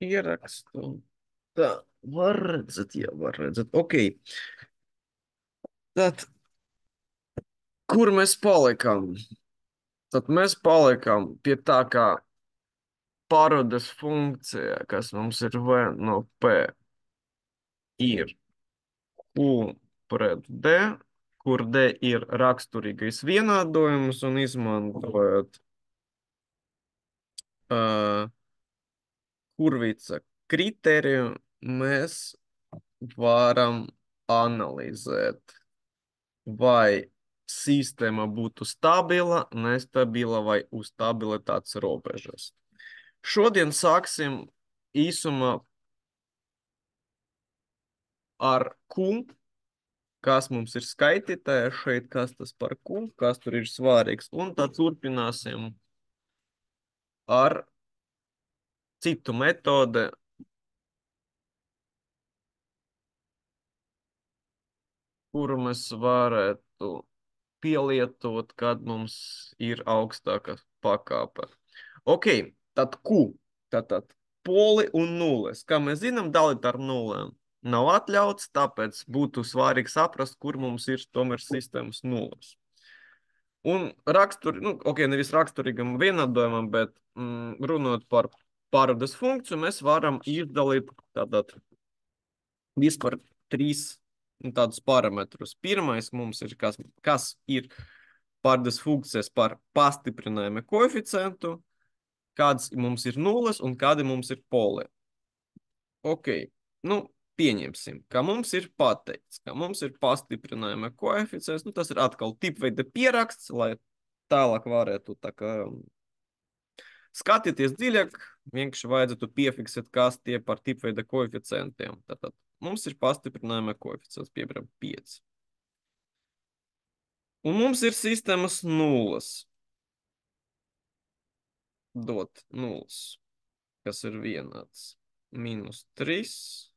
ierakstu. Tā, var redzēt, jā, var redzēt. Ok, tad, kur mēs palikām? Tad mēs palikām pie tā, kā parodas funkcija, kas mums ir V no P, ir Q pret D, kur D ir raksturīgais vienādojums un izmantojot uh, Hurvica kriteriju, mēs varam analizēt, vai sistēma būtu stabila, nestabila vai uz stabilitātes robežas. Šodien sāksim īsumā ar Q, kas mums ir skaitītāja šeit, kas tas par Q, kas tur ir svarīgs, un tad turpināsim ar citu metodi, kuru mēs varētu pielietot, kad mums ir augstāka pakāpe. Ok, tad Q, tātad poli un nulles. Kā mēs zinām, dalīt ar nulēm nav atļauts, tāpēc būtu svarīgi saprast, kur mums ir tomēr sistēmas nulles. Un ok, nevis raksturīgam vienādojumam, bet runot par parodas funkciju, mēs varam izdalīt tātad vispār trīs tādus parametrus. Pirmais mums ir, kas ir parodas funkcijas par pastiprinājumu koeficientu, kāds mums ir nulles un kādi mums ir poli. Ok, nu, pieņemsim, ka mums ir pateikts, ka mums ir pastiprinājuma koeficients. Nu, tas ir atkal tipveida pieraksts, lai tālāk varētu tā kā skatīties dziļāk, vienkārši vajadzētu piefiksēt, kas tie par tipveida koeficientiem. Tātad mums ir pastiprinājuma koeficients, piemēram, 5. Un mums ir sistēmas nulles. Dot nulles, kas ir vienāds. -3.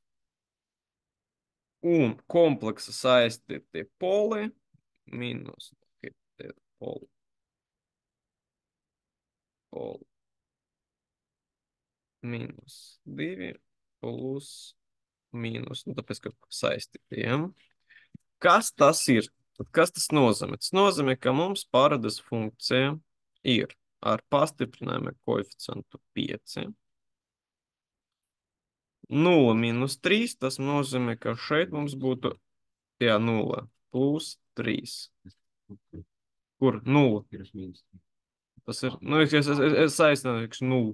Un kompleksa saistīti poli. Minus. Poli. Poli. -2 plus mīnus. Nu, tāpēc, ka saistītiem. Kas tas ir? Tad kas tas nozīmē? Tas nozīmē, ka mums parodas funkcija ir ar pastiprinājumu koeficientu 5. 0 minus 3, tas nozīmē, ka šeit mums būtu, jā, 0 plus 3. Kur 0? Tas ir, nu, es saistināju, 0.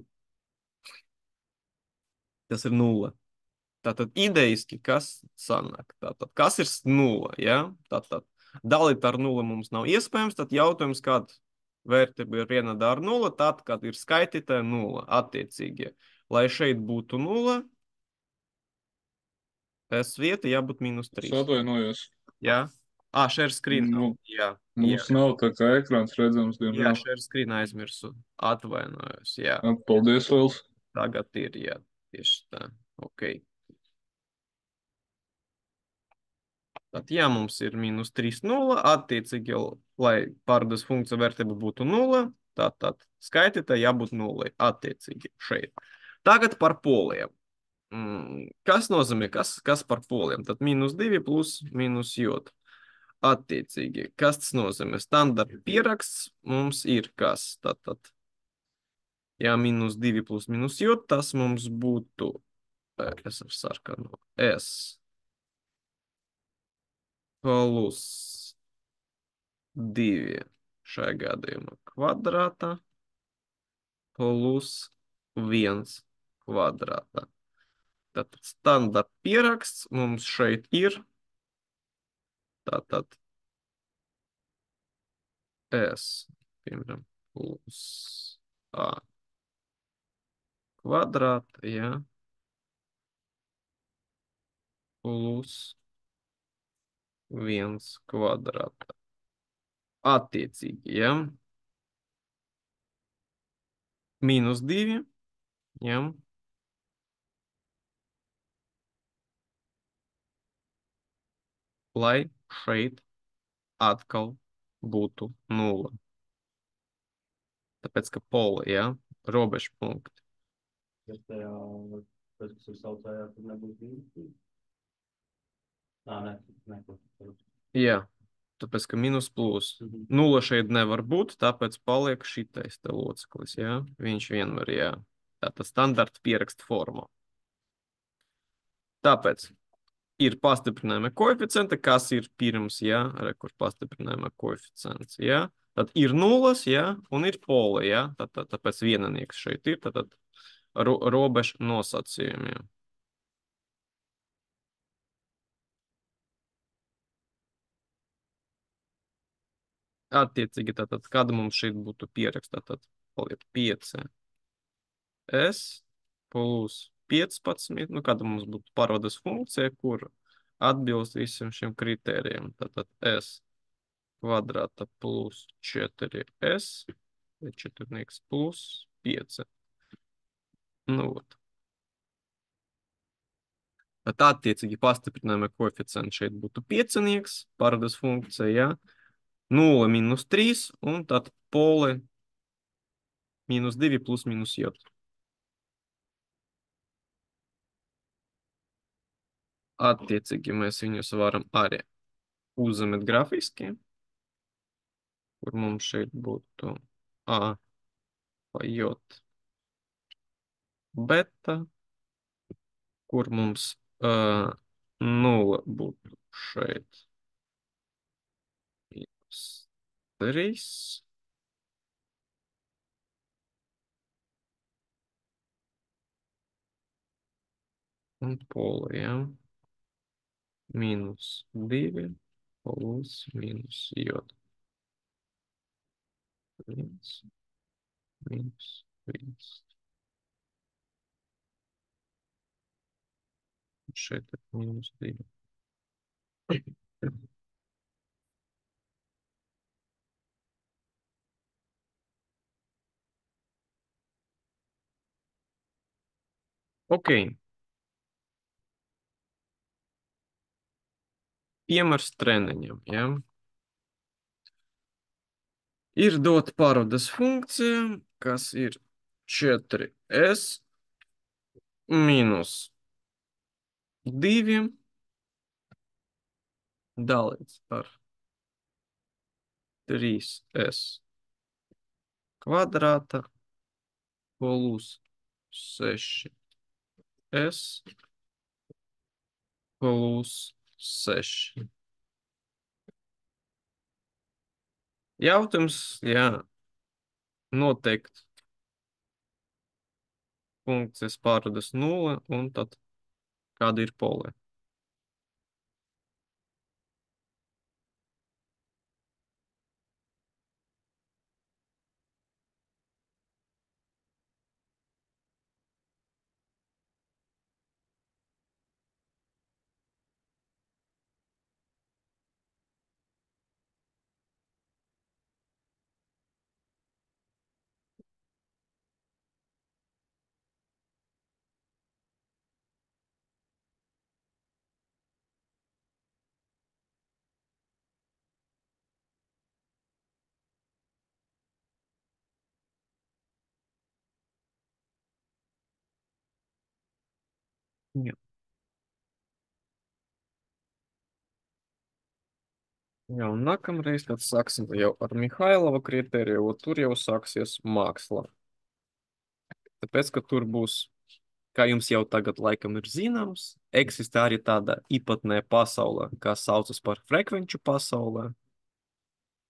Tas ir 0. Tātad idejiski, kas sanāk? Tātad, kas ir 0, ja? Tātad, dalīt ar 0 mums nav iespējams, tad jautājums, kāda vērtība ir vienāda ar 0, tad, kad ir skaitītāja 0, attiecīgi. Lai šeit būtu 0, S vieta jābūt -3. Es atvainojos. Jā? Share screen nav. Nu, Jā, jā. mums nav tā kā ekrāns redzams, Jā, diemžēl. share screen aizmirsu. Atvainojos, jā. Paldies, Vils. Tagad ir, jā, tieši tā. Ok. Tad, ja mums ir -3, 0, attiecīgi, lai parodas funkcija vērtība būtu 0, tad skaitītāji jābūt 0, attiecīgi šeit. Tagad par poliem. Kas nozīmē, kas par poliem? Tad -2 plus -j. Attiecīgi, kas tas nozīmē? Standarta pieraksts mums ir kas? Tātad, ja -2 plus -j, tas mums būtu, es ar sarkanu, S plus 2 šajā gadījumā kvadrātā plus 1 kvadrātā. Tātad standarta pieraksts mums šeit ir. Tātad S, piemēram, plus A kvadrāta, ja, plus 1 kvadrāta. Attiecīgi, ja, -2, ja, lai šeit atkal būtu 0. Tāpēc, ka poli, ja, robežpunkti. Bet tajā, tas, kas ir saucējā, tur nebūs mīnus. Nā, ne. Jā, tāpēc, ka mīnus plus. Mhm. Nula šeit nevar būt, tāpēc paliek šitais te loceklis, jā. Viņš vienmēr, jā. Tātad standarta pieraksta forma. Tāpēc ir pastiprinājuma koeficienta, kas ir pirms, jā, kur pastiprinājuma koeficients, jā. Tad ir nulles, jā, un ir pole, jā. Tāpēc vienanieks šeit ir, tad robežu nosacījumi. Attiecīgi, tātad, kad mums šeit būtu pierakstā, tad paliek 5 s plus 15, nu, kad mums būtu parodas funkcija, kur atbilst visiem šiem kritērijiem. Tātad s kvadrāta plus 4s, 4 plus 5. Nu, ot. Tad attiecīgi pastiprinājuma koeficients šeit būtu 5, parodas funkcija, jā. 0 minus 3, un tad pole minus 2 plus minus j. Attiecīgi mēs viņus varam arī uzzīmēt grafiski, kur mums šeit būtu a pa j beta, kur mums 0 būtu šeit minus 3. Un pole, jā. Minus 2 plus minus j. 1, minus 1. Šeit ir minus 2. Ok. Piemērs treniņam, ja? Ir dot parodas funkcija, kas ir 4s minus 2 dalīts ar 3s kvadrāta plus 6s plus 6. Jautājums, jā, noteikti funkcijas pārādas 0, un tad kāda ir pole? Jā. Jā, un nākamreiz tad sāksim jau ar Mihailova kritēriju, un tur jau sāksies māksla. Tāpēc, ka tur būs, kā jums jau tagad laikam ir zināms, eksistē arī tāda īpatnē pasaule, kas saucas par frekvenču pasaulē.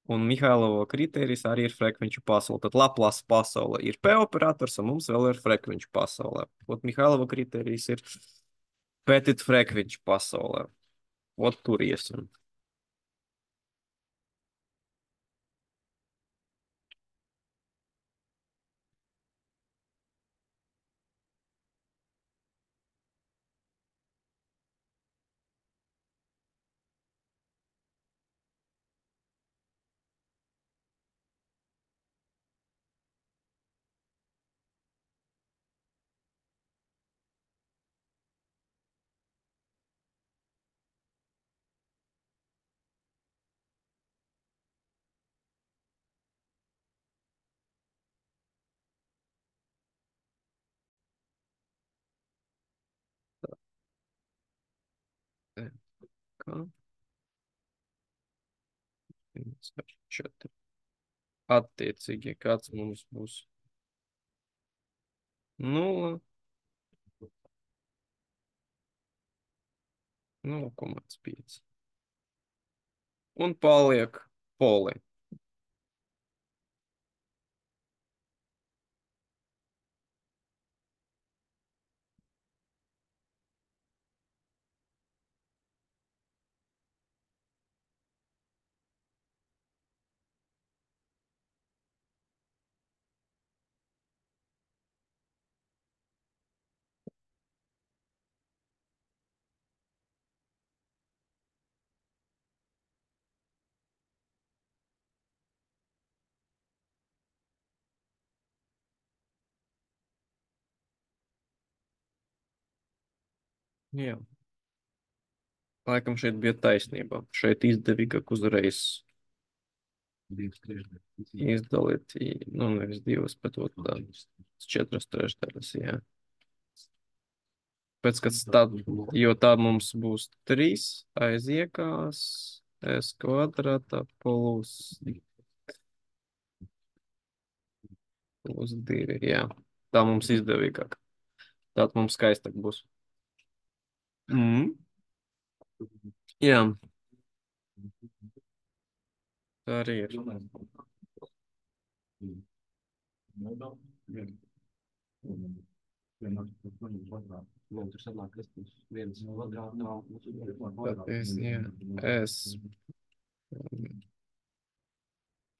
Un Mihailova kritērijs arī ir frekvenču pasaule. Tad Laplace pasaule ir P operators, un mums vēl ir frekvenču pasaulē. Ot Mihailova kritērijs ir petit frekvenču pasaulē. Ot tur iesim. kā 4. Attiecīgi, kāds mums būs 0, 0,5. Un paliek poli. Jā. Laikam šeit bija taisnība. Šeit izdevīgāk uzreiz izdalīt, nu nevis 2, bet tā 4/3, jā. Pēc kāds tad, jo tā mums būs 3 aiziekās s kvadrātā plus 2, jā. Tā mums izdevīgāk. Tātad mums skaistāk būs. Jā, tā arī ir. Tāpēc, jā, s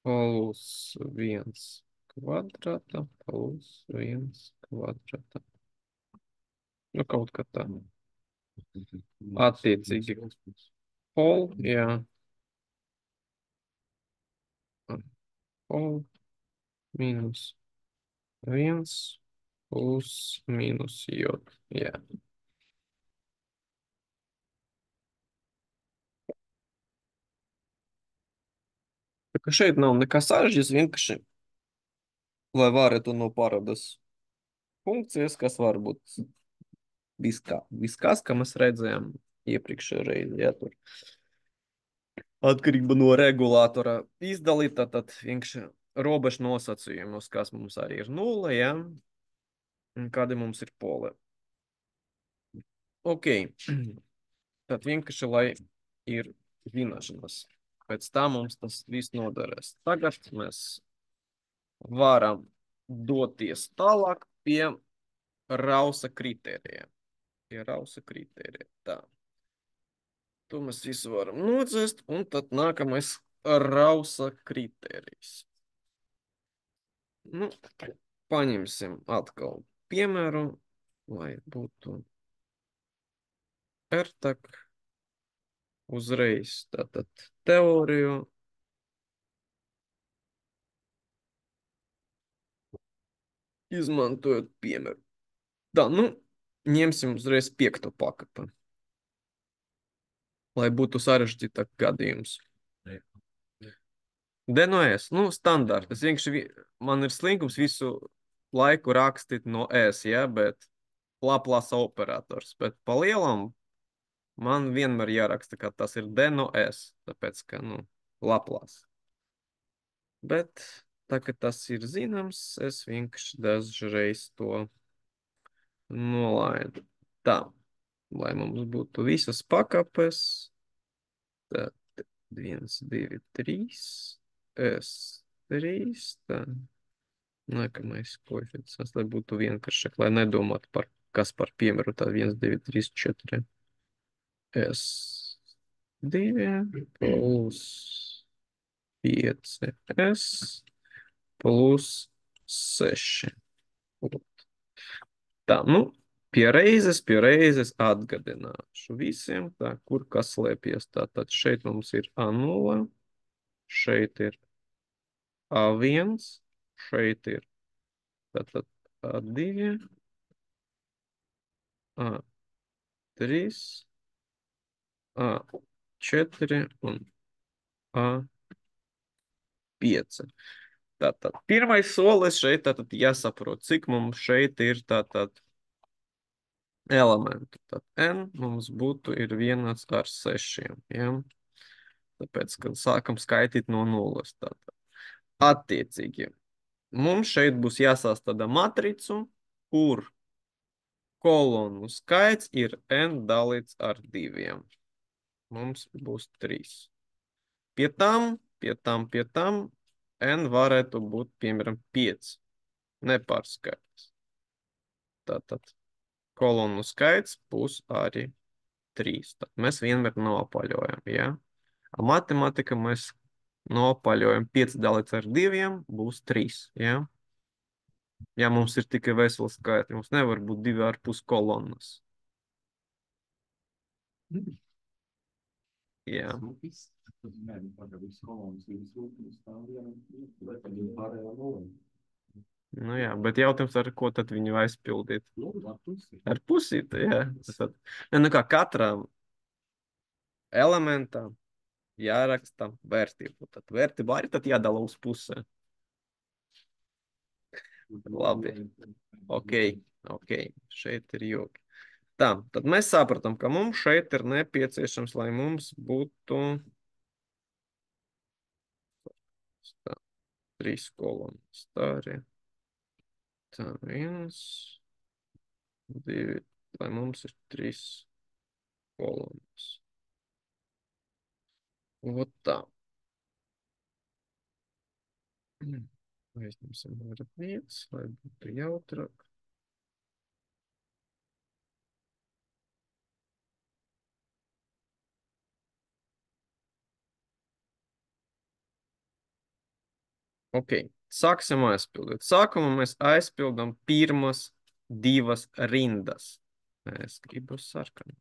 plus 1 kvadrātā plus 1 kvadrātā. Nu, kaut kā tā. Attiecīgi. Pol, jā. Pol minus 1 plus minus j. Jā. Tā kā šeit nav nekas sarežģīts, vienkārši, lai varētu no parodas funkcijas, kas var būt viskas, kā mēs redzējām iepriekšējā reizē, ja tur atkarība no regulātora izdalīta, tad vienkārši robežu nosacījumus, kas mums arī ir 0, ja? Un kādi mums ir poli. Ok, tad vienkārši, lai ir zināšanas. Pēc tam mums tas viss noderēs. Tagad mēs varam doties tālāk pie Rausa kritērijiem. Pie Rausa kritērija. Tā. To mēs visu varam nodzēst, un tad nākamais Rausa kritērijs. Nu, paņemsim atkal piemēru, lai būtu ērtāk uzreiz. Tātad teoriju izmantojot piemēru. Tā, nu, ņemsim uzreiz 5. pakapu, lai būtu sarežģītāk gadījums. D no S, nu, standarta. Es vienkārši, man ir slinkums visu laiku rakstīt no S, ja, bet Laplace operators. Bet pa lielam man vienmēr jāraksta, ka tas ir D no S, tāpēc, ka, nu, Laplace. Bet, tā kā tas ir zināms, es vienkārši dažreiz to nolaidu. Tā, lai mums būtu visas pakāpes. Tad 1, 2, 3, S3, tā. Nākamais koeficients, lai būtu vienkāršāk, lai nedomātu par kas par piemēru, tā 1, 2, 3, 4, S2 plus 5, S plus 6. Tā, nu, pie reizes atgādināšu visiem, tā, kur kas slēpjas. Tātad šeit mums ir A0, šeit ir A1, šeit ir tātad A2, A3, A4 un A5. Tātad pirmais solis šeit tātad jāsaprot, cik mums šeit ir tātad elementu. Tad n mums būtu ir vienāds ar 6. Ja? Tāpēc, kad sākam skaitīt no nulles. Tātad. Attiecīgi, mums šeit būs jāsastāda matricu, kur kolonu skaits ir n dalīts ar 2. Mums būs 3. Pie tam n varētu būt, piemēram, 5. Nepārskaitās. Tātad kolonu skaits būs arī 3. Tad mēs vienmēr nopaļojam, ja? Matematika mēs nopaļojam 5 dalīts ar 2, būs 3, ja? Ja mums ir tikai veseli skaitļi, mums nevar būt 2,5 kolonas. Jā. Nu jā, bet jautājums, ar ko tad viņu aizpildīt? Ar pusīti, jā. Tad, nu kā katram elementam jāraksta vērtību. Tad vērtība arī tad jādala uz pusē. Labi. Ok. Šeit ir joki. Tā, tad mēs sapratam, ka mums šeit ir nepieciešams, lai mums būtu tā, 3 kolonas. Tā arī. Tā, 1, 2, lai mums ir 3 kolonas. Vot tā. Aizņemsim vairāk vietas, lai būtu jautrāk. Ok, sāksim aizpildīt. Sākumā mēs aizpildām pirmas 2 rindas. Es gribu sarkanu.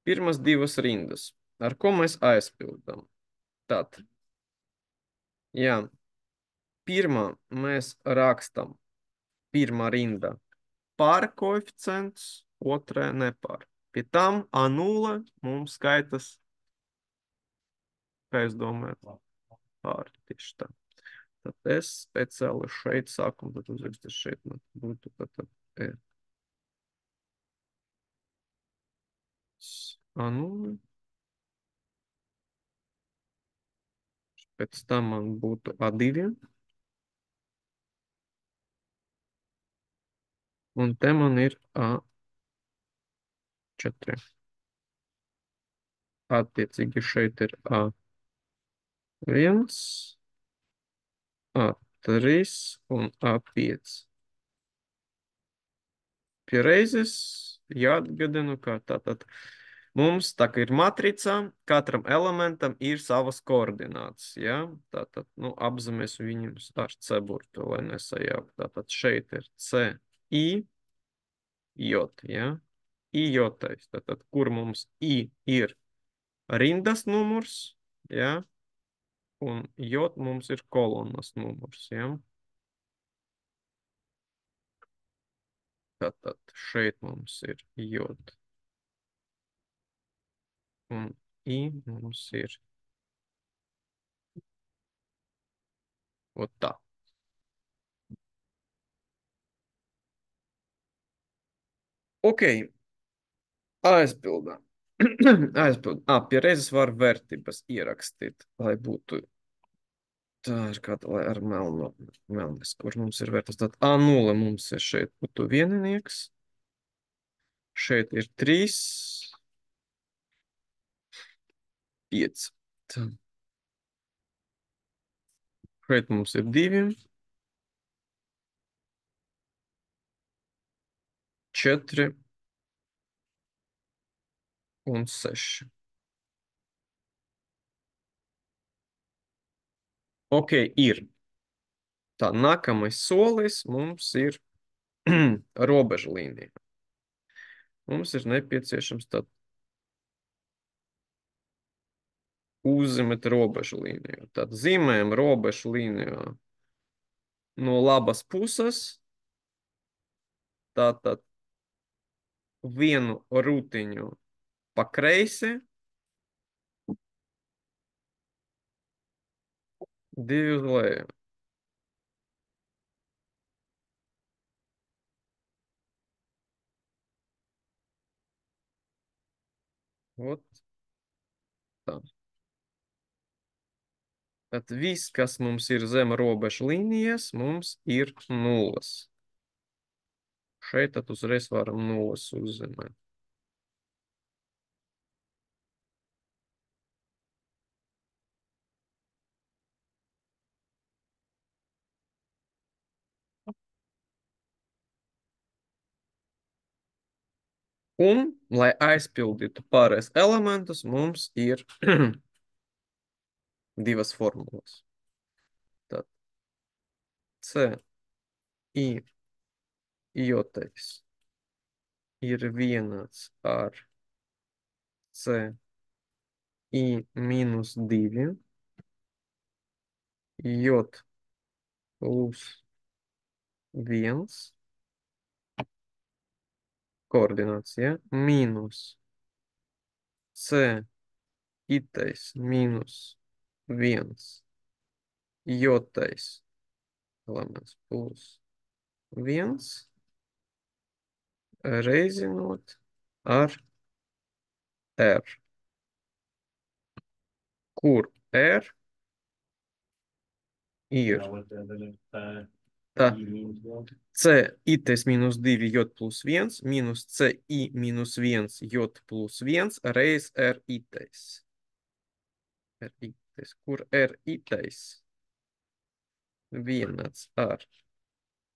Pirmas 2 rindas. Ar ko mēs aizpildām? Tad, jā, pirmā mēs rakstam pirmā rinda par koeficients, otrā nepar. Pie tam A0 mums skaitas, kā jūs domājat, pār tieši tā. Tad es speciāli šeit sākumu, tad uzrakstu šeit, būtu tad E. A0. Pēc tam man būtu A2. Un te man ir A4. Attiecīgi šeit ir A1, A3 un A5. Pie reizes jāatgadinu, ka tātad mums, tā kā ir matrica, katram elementam ir savas koordinātas, ja? Tātad, apzīmēs viņus ar C burtu, lai nesajaukt. Tātad šeit ir C, I, J, ja? I, J, tātad, kur mums I ir rindas numurs, ja? Un J mums ir kolonas numurs, ja? Tātad šeit mums ir J. Un I mums ir ot tā. Ok, aizpildām. Aizpildām. Pie reizes var vērtības ierakstīt, lai būtu tā ir kāda, lai ar melnes, kur mums ir vērtības. Tad A0 mums ir šeit būtu vieninieks. Šeit ir 3, 5. Tā. Šeit mums ir 2, 4 un 6. Ok, ir. Tā, nākamais solis mums ir robeža līnija. Mums ir nepieciešams tad uzzīmēt robežu līniju. Tad zīmējam robežu līniju no labas puses. Tātad vienu rutiņu pa kreisi, 2 uz leju. Ot tā. Tad viss, kas mums ir zem robežu līnijas, mums ir nulles. Šeit tad uzreiz varam nulles uzzemēt. Un, lai aizpildītu pārējais elementus, mums ir divas formulas. Tad C, I, jotais ir vienāds ar C, I minus 2, J plus 1, koordināts, ja? Minus C, itais minus 1, jotais elements plus 1, reizinot ar R, kur R ir Jā, otrajā daļā tā tā I mīnus vēl. C itais minus 2 J plus 1 minus C I minus 1 J plus 1 reiz R itais. R itais, kur R itais vienāds ar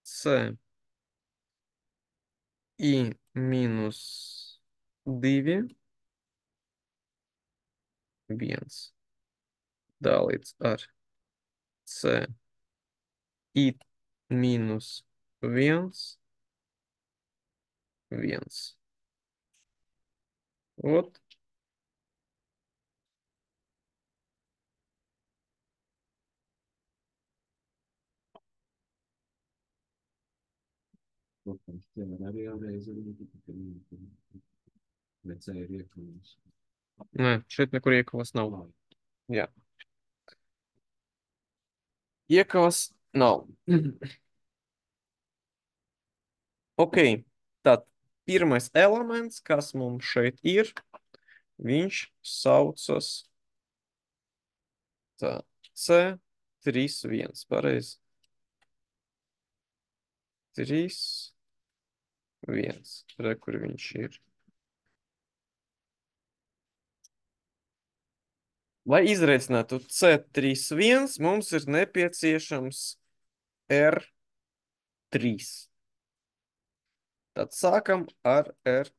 C I minus 2 1 dalīts ar C I minus 1 1. Ot, Protams, tie var arī vēlreiz bet C ir iekļūst. nē, šeit nekur iekavas nav. Jā. Iekavas nav. Ok, tad pirmais elements, kas mums šeit ir, viņš saucas tā, C31, pareizi. 3, 1. Re, kur viņš ir. Lai izreicinātu C31, mums ir nepieciešams R3. Tad sākam ar R3.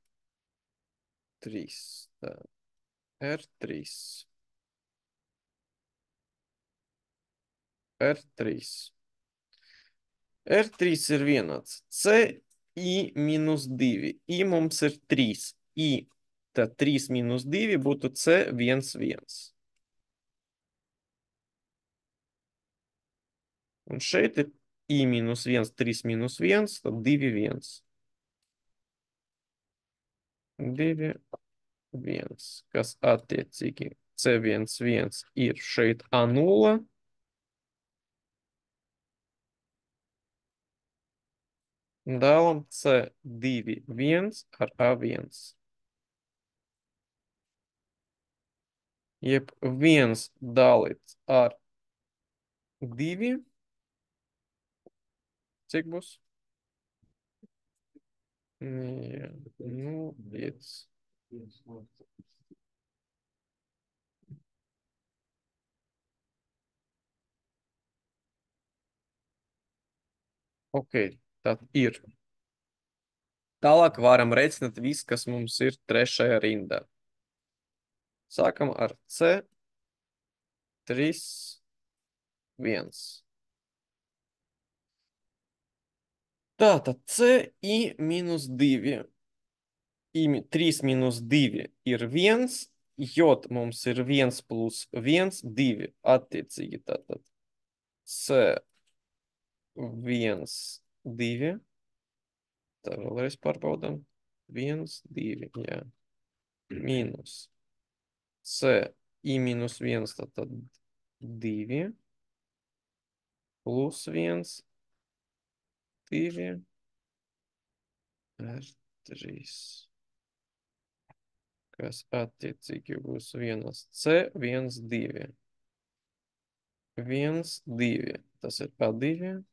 Tā, R3. R3. R3 ir vienāds. C, I minus 2. I mums ir 3. I, tad 3 minus 2 būtu C1, 1. Un šeit ir I minus 1, 3 minus 1, tad 2, 1. 2, 1. Kas attiecīgi C1, 1 ir šeit A0. Dalam C2, 1 ar A1. Jeb 1 dalīts ar 2. Cik būs? Jā, nu, 5. Ok, tad ir. Tālāk varam reicināt visu, kas mums ir trešajā rindā. Sākam ar C3, 1. Tātad CI minus 2. I 3 minus 2 ir 1. J mums ir 1 plus 1, 2. Attiecīgi tātad C1, 2. Tā vēlreiz pārbaudām. 1, 2, jā. Minus C, I minus 1, tātad 2. Plus 1, 2. R3. kas attiecīgi būs 1C, 1, 2. 1, 2. Tas ir pa 2.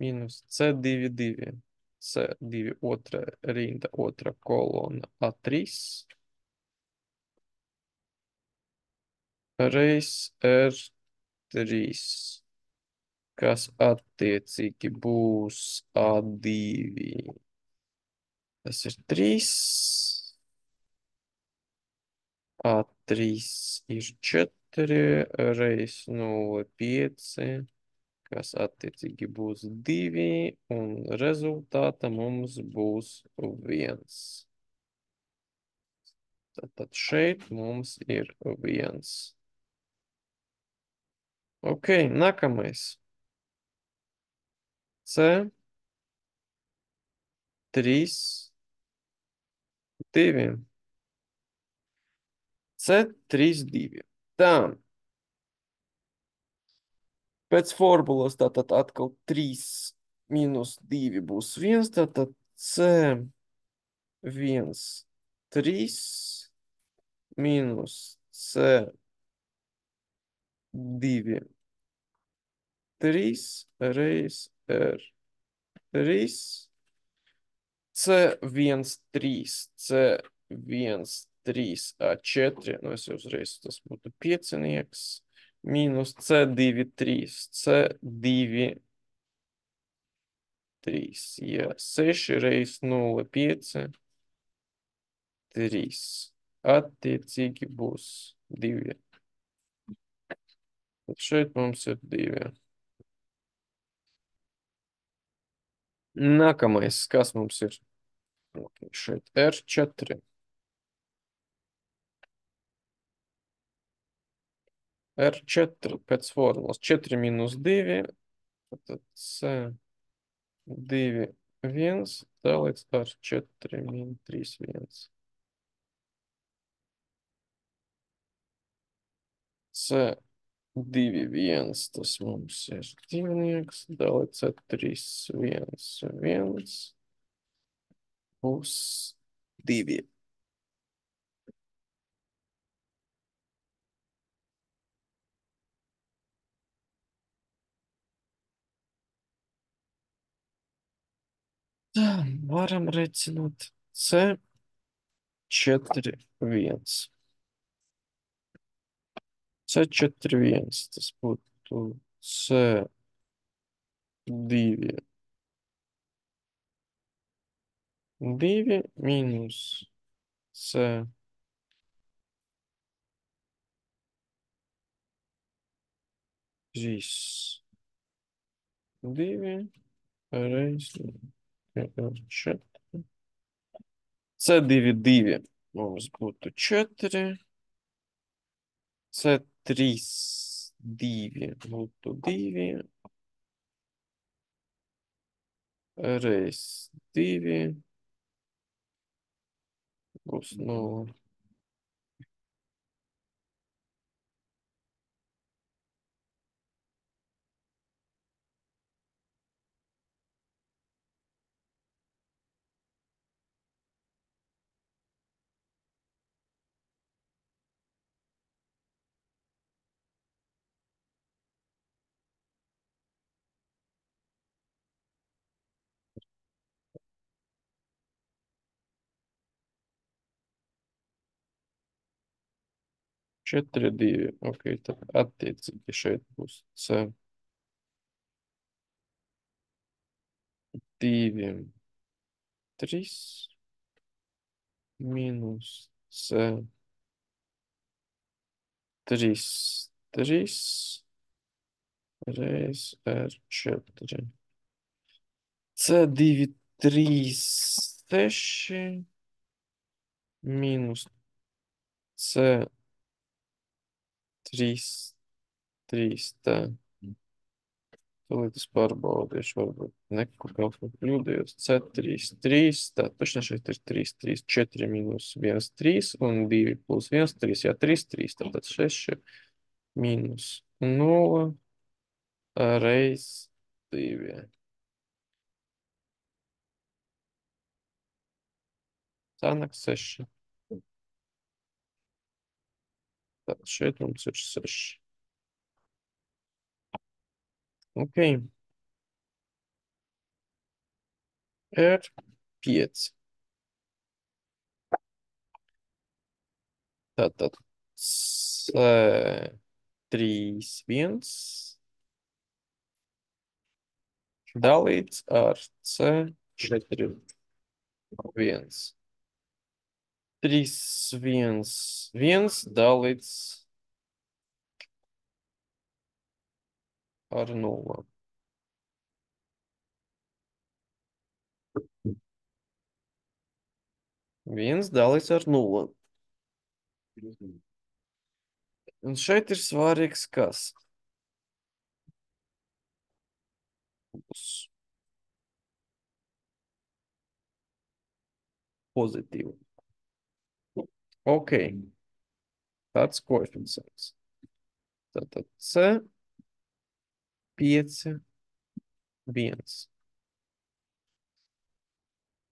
Minus C2, 2. C2 otrā rinda, otrā kolona A3. Reiz R3, kas attiecīgi būs A2. Tas ir 3. A3 ir 4, reiz 0,5, kas attiecīgi būs 2, un rezultāta mums būs 1. Tad šeit mums ir 1. Ok, nākamais. C, 3, 2. C3, 2. Tā. Pēc formulas tātad atkal 3 minus 2 būs 1, tātad C1, 3 minus C2, 3 reiz R3, C1, 3, C1, 3, A4, nu es uzreiz tas būtu piecinieks, minus C2, 3, C2, 3, jā, 6 reiz 0, 5, 3. Attiecīgi būs 2. Tad šeit mums ir 2. Nākamais, kas mums ir? Ok, šeit R4. R4 pēc formulas 4 minus 2, tad C2, 1 dalīts ar 4 min 3, 1. C2, 1, tas mums ir divnieks, dalīts ar 3, 1, 1, būs 2. Tā, varam reicināt C4, 1. C4, 1, tas būtu C2, 2 minus C3, 2 reiz R4. C2, 2 mums būtu 4. C3, 2 būtu 2. Reiz 2 būs 0. Četri, 2. Ok, tad attiecīgi šeit būs C2, 3 minus C3, 3 reiz R4. C2, 3, 6 minus C3, 3. Tā. Tūlīt es pārbaudīšu, varbūt kaut ko kļūdījos. C3, 3. Tā, taču šeit ir 3, 3, 4 minus 1, 3 un 2 plus 1, 3. Jā, 3, 3. Tātad 6 minus 0 reiz 2. Sanāk 6. Tad šeit mums ir 6. Ok. Ir 5. Tātad C3, 1 dalīts ar C4, 1. 3, 1, 1 dalīts ar 0. Viens dalīts ar 0. Un šeit ir svarīgs kas? Būs pozitīvi. Ok. Tāds koeficients. Tātad C5, 1.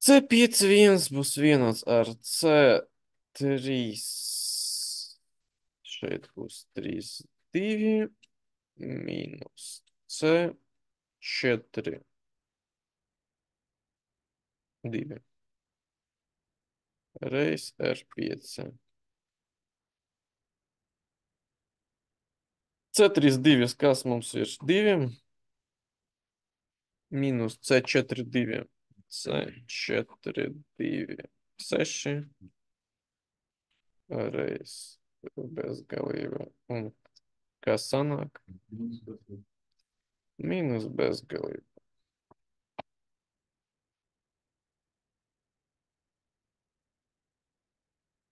C5, 1 būs vienots ar C3. Šeit būs 3, 2 mīnus C4, 2 reiz R5. C3, 2, kas mums ir 2? Mīnus C4, 2. C4, 2, 6 reiz bezgalība. Un kas sanāk? Mīnus bezgalība.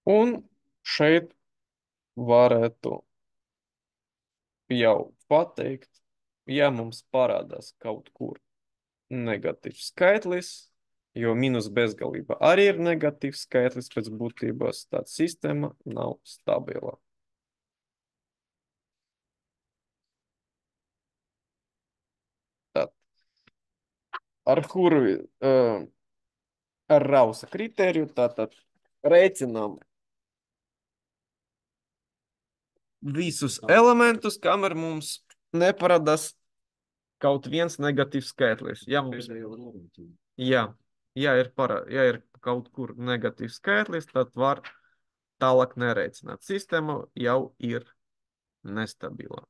Un šeit varētu jau pateikt, ja mums parādās kaut kur negatīvs skaitlis, jo mīnus bezgalība arī ir negatīvs skaitlis pēc būtības, tad sistēma nav stabila. Tad, ar kuru ar Rausa kritēriju, tātad rēķinām visus elementus, kamēr mums neparādās kaut viens negatīvs skaitlis. Ja mums, ja ir kaut kur negatīvs skaitlis, tad var tālāk nerēķināt. Sistēma jau ir nestabila.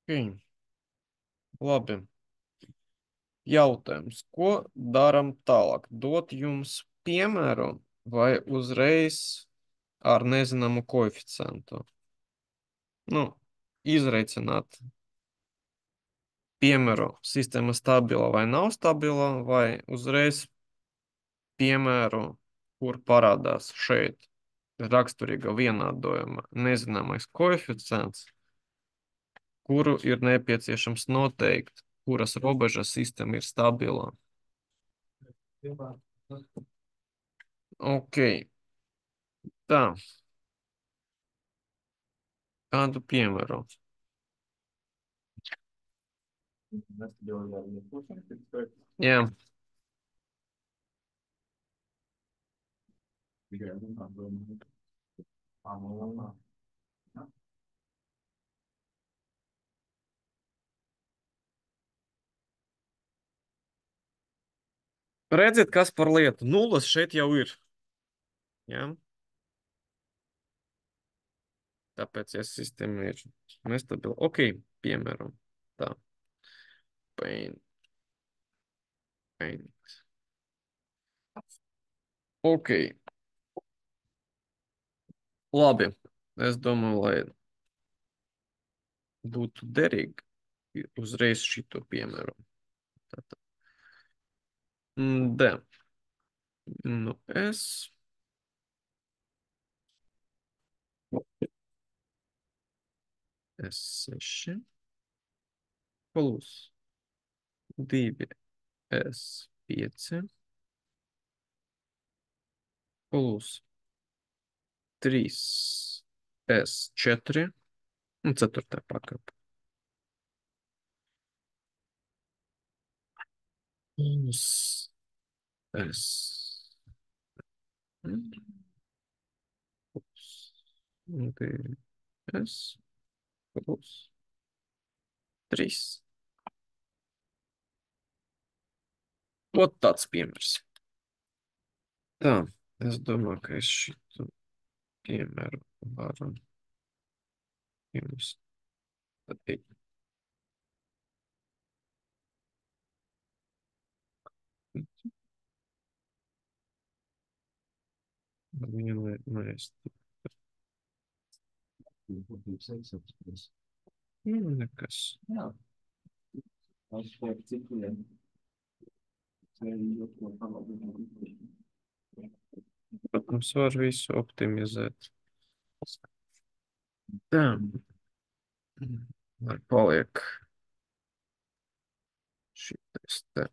Okay. Labi. Jautājums, ko daram tālāk? Dot jums piemēru vai uzreiz ar nezināmu koeficientu? Nu, izreicināt piemēru sistēma stabila vai nav stabila, vai uzreiz piemēru, kur parādās šeit raksturīga vienādojuma nezināmais koeficients, kuru ir nepieciešams noteikt, kuras robežas sistēma ir stabila. Ok, tā, kādu piemēru? Jā, redziet, kas par lietu. Nulles šeit jau ir. Jā, tāpēc, ja sistēma ir nestabila. Ok, piemēram, tā. Paint. Ok, labi. Es domāju, lai būtu derīgi uzreiz šito piemēru. Tātad. D. Nu, S. S6 plus 2 S5 plus 3 S4 un 4. pakāpe. Plus S. Plus 2 S plus 3. Ot tāds piemērs. Tā, es domāju, ka es šitu piemēru varu jums pateikt. Vienmēr mēs nekas. Protams, var visu optimizēt. Tā. Lai paliek šitais te.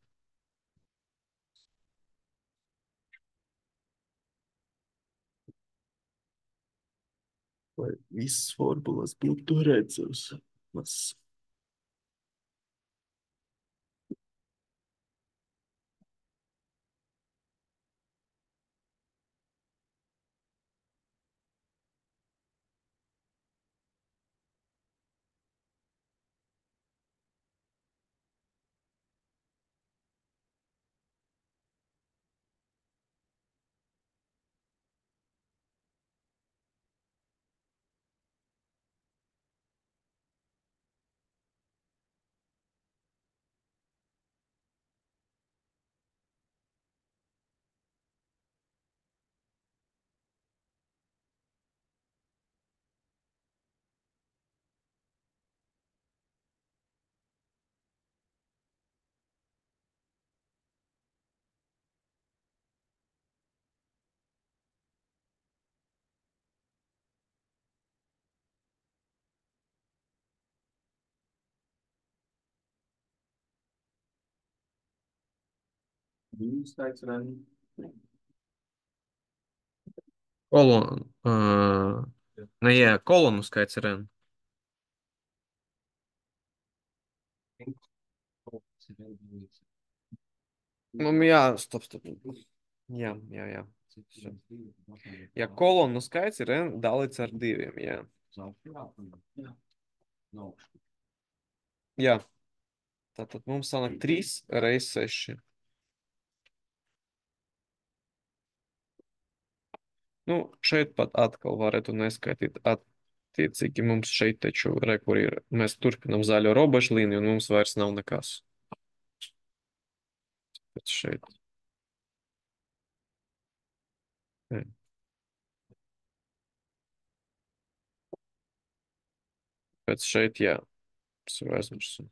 Lai visas formulas būtu redzamas. Kolonu. Ne, jā, kolonu skaits ir N. Jā, stop. Jā. Ja kolonu skaits ir N dalīts ar 2, jā. Jā. Tātad mums sanāk 3 reiz 6. Nu, šeit pat atkal varētu neskaitīt attiecīgi mums šeit taču, kur ir, mēs turpinam zaļo robežu līniju un mums vairs nav nekas. Bet šeit. Pēc šeit, jā, es jau aizmirsu.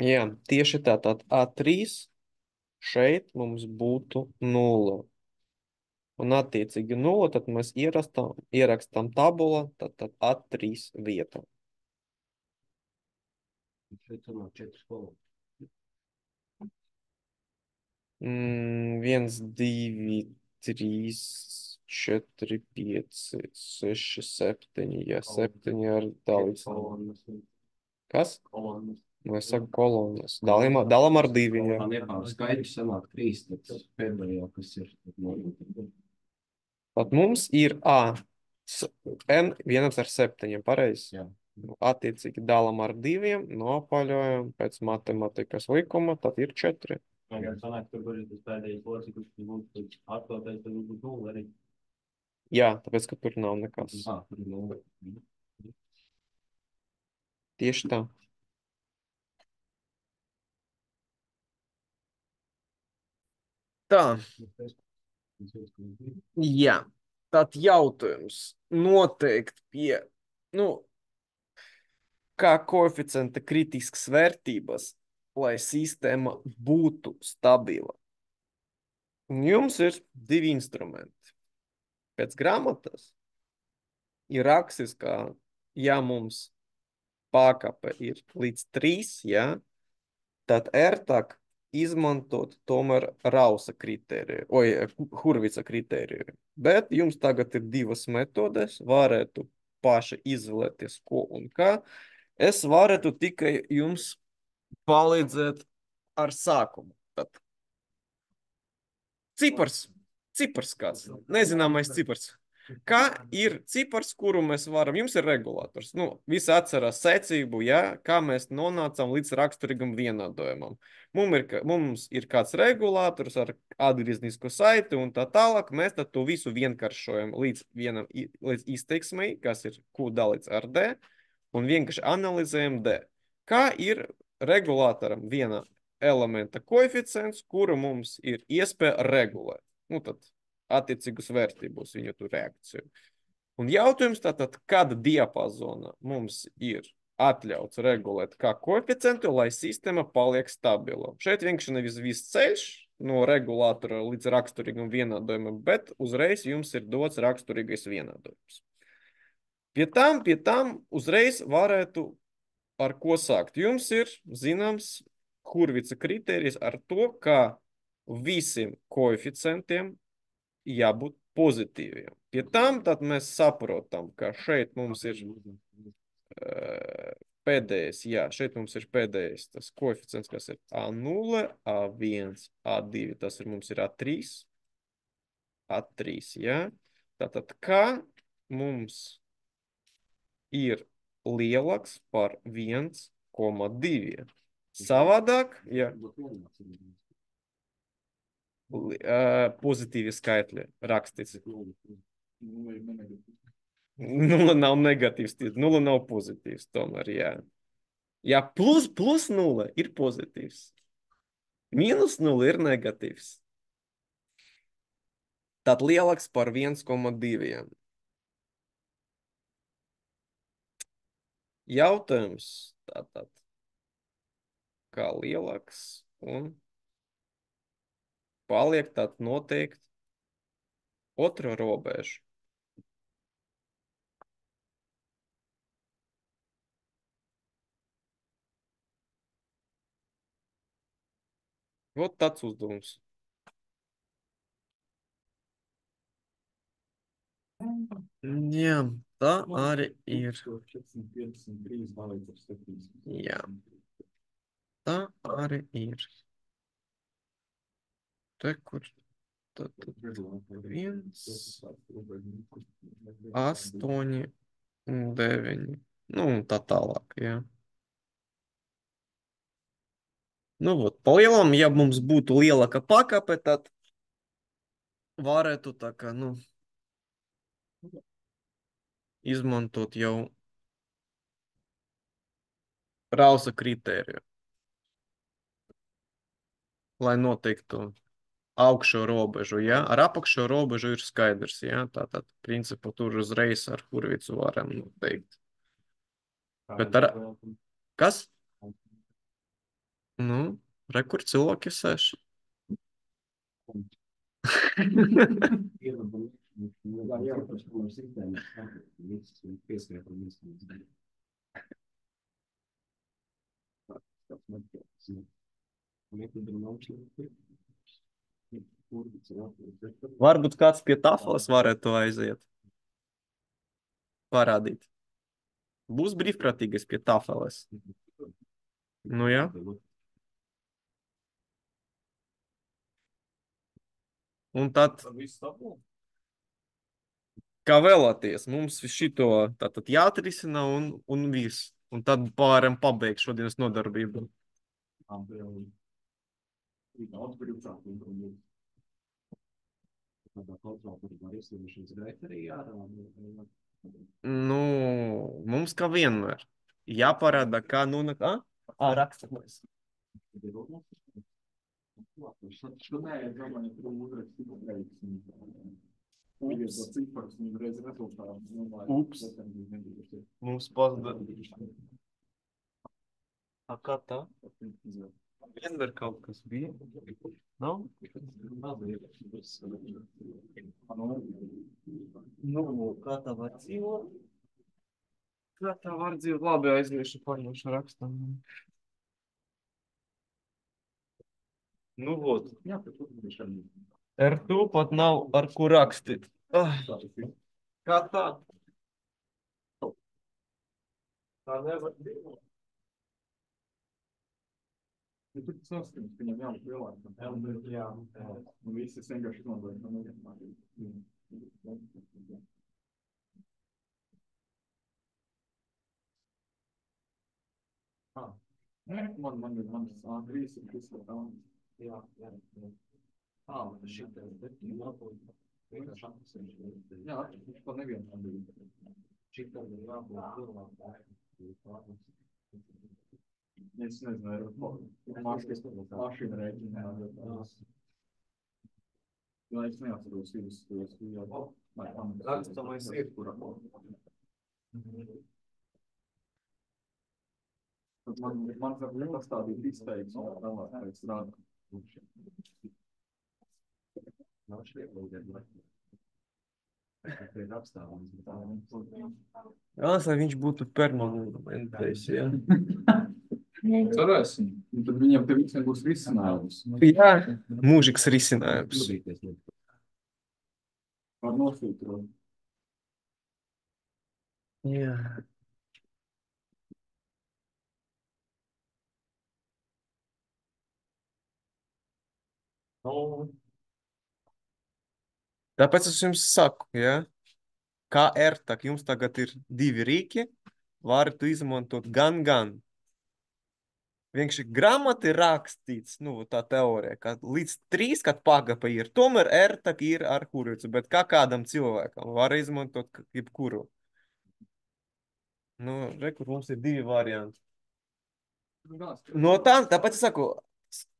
Jā, tieši tā, tad A3 šeit mums būtu 0. Un attiecīgi 0, tad mēs ierakstam tabula, tad A3 vietā. Šeit sanāk 4 kolonijas. 1, 2, 3, 4, 5, 6, 7, jā, 7 ar dalīts. Kolonijas. Kas? Kolonijas. Nu, es saku kolonijas. Dalam ar 2, jā. Man nepār skaidrs sanāk 3, tad pēdējā, kas ir. Tad mums ir N 1 ar 7, pareizi? Jā. Attiecīgi dalam ar 2, nopaļojam pēc matematikas likuma, tad ir 4. Tagad sanāk, tur var ir tas pēdējais loceklis, kas būtu atklātais, tad būtu 0 arī. Jā, tāpēc, ka tur nav nekas. Tur ir 0. Tieši tā. Tā. Jā. Tad jautājums noteikti pie, kā koeficienta kritiskas vērtības, lai sistēma būtu stabila. Un jums ir 2 instrumenti. Pēc grāmatas ir rakstis, ka, ja mums pakape ir līdz 3, ja, tad ērtāk izmantot tomēr Rausa kritēriju, Hurvica kritēriju. Bet jums tagad ir 2 metodes, varētu paši izvēlēties ko un kā. Es varētu tikai jums palīdzēt ar sākumu. Tad cipars kāds, nezināmais cipars. Kā ir cipars, kuru mēs varam, jums ir regulators. Visi atcerās secību, ja, kā mēs nonācam līdz raksturīgam vienādojumam. Mums ir kāds regulators ar atgrieznisku saiti un tā tālāk. Mēs tad to visu vienkāršojam līdz izteiksmei, kas ir Q dalīts ar D, un vienkārši analizējam D. Kā ir regulātoram viena elementa koeficients, kuru mums ir iespēja regulēt. Tad attiecīgus vērtības viņu tu reakciju. Un jautājums tātad, kāda diapazona mums ir atļauts regulēt kā koeficientu, lai sistēma paliek stabila. Šeit vienkārši nevis viss ceļš no regulātora līdz raksturīgam vienādojumam, bet uzreiz jums ir dots raksturīgais vienādojums. Pie tam uzreiz varētu ar ko sākt. Jums ir zināms Hurvica kritērijs ar to, ka visiem koeficientiem jābūt pozitīviem. Pie tam tad mēs saprotam, ka šeit mums ir pēdējais, šeit mums ir pēdējais tas koeficients, kas ir A0, A1, A2, tas mums ir A3, jā. Tātad, kā mums ir lielāks par 1,2. Savādāk, ja pozitīvi skaitļi rakstīts. Nula nav negatīvs, nula nav pozitīvs tomēr, jā. Ja plus 0 ir pozitīvs, minus 0 ir negatīvs. Tad lielāks par 1,2. Jautājums tātad, kā lielāks un paliek tad noteikti otru robežu. Vot tāds uzdevums. Jā, tā arī ir. Jā, tā arī ir. Te, kur tad 1, 8, 9. Un tā tālāk, jā. Vot, pa lielam, ja mums būtu lielāka pakape, tad varētu tā kā, izmantot jau Rausa kritēriju, lai noteiktu augšo robežu, ja? Ar apakšo robežu ir skaidrs, ja? Tātad, principu, tur uzreiz ar Hurvicu varam noteikt. Bet ar... Kas? Nu, re, kur cilvēki sēž? Varbūt kāds pie tafeles varētu aiziet. Parādīt. Būs brīvprātīgais pie tafeles. Nu, jā. Un tad, kā vēlaties, mums šito tātad jāatrisina un viss. Un tad pārējām pabeigt šodienas nodarbību. Nu, mums kā vienmēr. Jāparāda, kā nu... Rakstamies. Ups. Mums pazda. A kā tā? Vienmēr kaut kas bija? Nav? Nu, kā tā var dzīvot? Kā tā var dzīvot? Labi, aiziešu, paņemšu rakstam. Nu, vot. Ar to pat nav ar ko rakstīt. Kā tā? Tā nevar dzīvot. Ja tur tas noskatījums, ka viņam jābūt lielākam. Jā. Un visi es vienkārši nodoju. Nē, man grīs ir kristal daudz. Jā. Šitā, bet vienkārši atpasējuši. Jā, viņš pa nevienu atbīd. Šitā ir jābūt lielākam. Es nezinu, mašīna rēķina. Jā, es neatceros visus. Rakstamais ir. Man pastāvīt izteiks un vēlāk pēc strādā. Vēlas, lai viņš būtu permanentais, jā. Cerēsim. Tad viņiem te visiem būs risinājums. Jā, mūžīgs risinājums. Var nosūtrot. Jā. Tāpēc es jums saku, ja? Kā ērtāk, jums tagad ir 2 rīki, varat izmantot gan. Vienkārši grāmati rakstīts, nu, tā teorija, ka līdz 3, kad pagapa ir, tomēr ērtāk ir ar Hurvicu, bet kā kādam cilvēkam var izmantot jebkuru. Nu, rekur, mums ir 2 varianti. No tā, tāpēc es saku,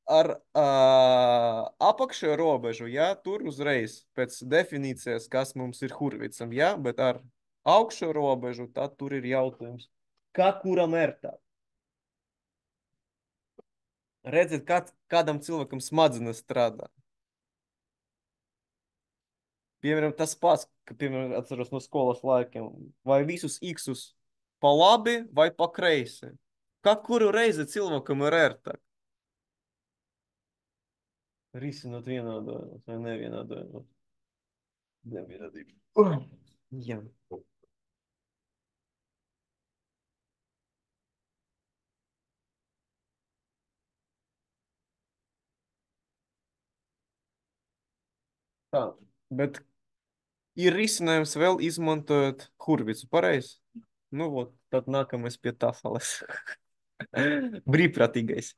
ar apakšējo robežu, ja, tur uzreiz pēc definīcijas, kas mums ir Hurvicam, ja, bet ar augšo robežu, tad tur ir jautājums, kā kuram ērtāk. Redziet, kādam cilvēkam smadzenes strādā. Piemēram, tas pats, ka, piemēram, atceros no skolas laikiem, vai visus x-us pa labi vai pa kreisi. Kā kuru reizi cilvēkam ir ērtāk? Risinot vienādojumos vai nevienādojumos. Nevienādību. Jā. Tā, bet ir risinājums vēl izmantojot Hurvicu, pareizi? Nu, vot, tad nākamais pie tafeles. Brīvprātīgais.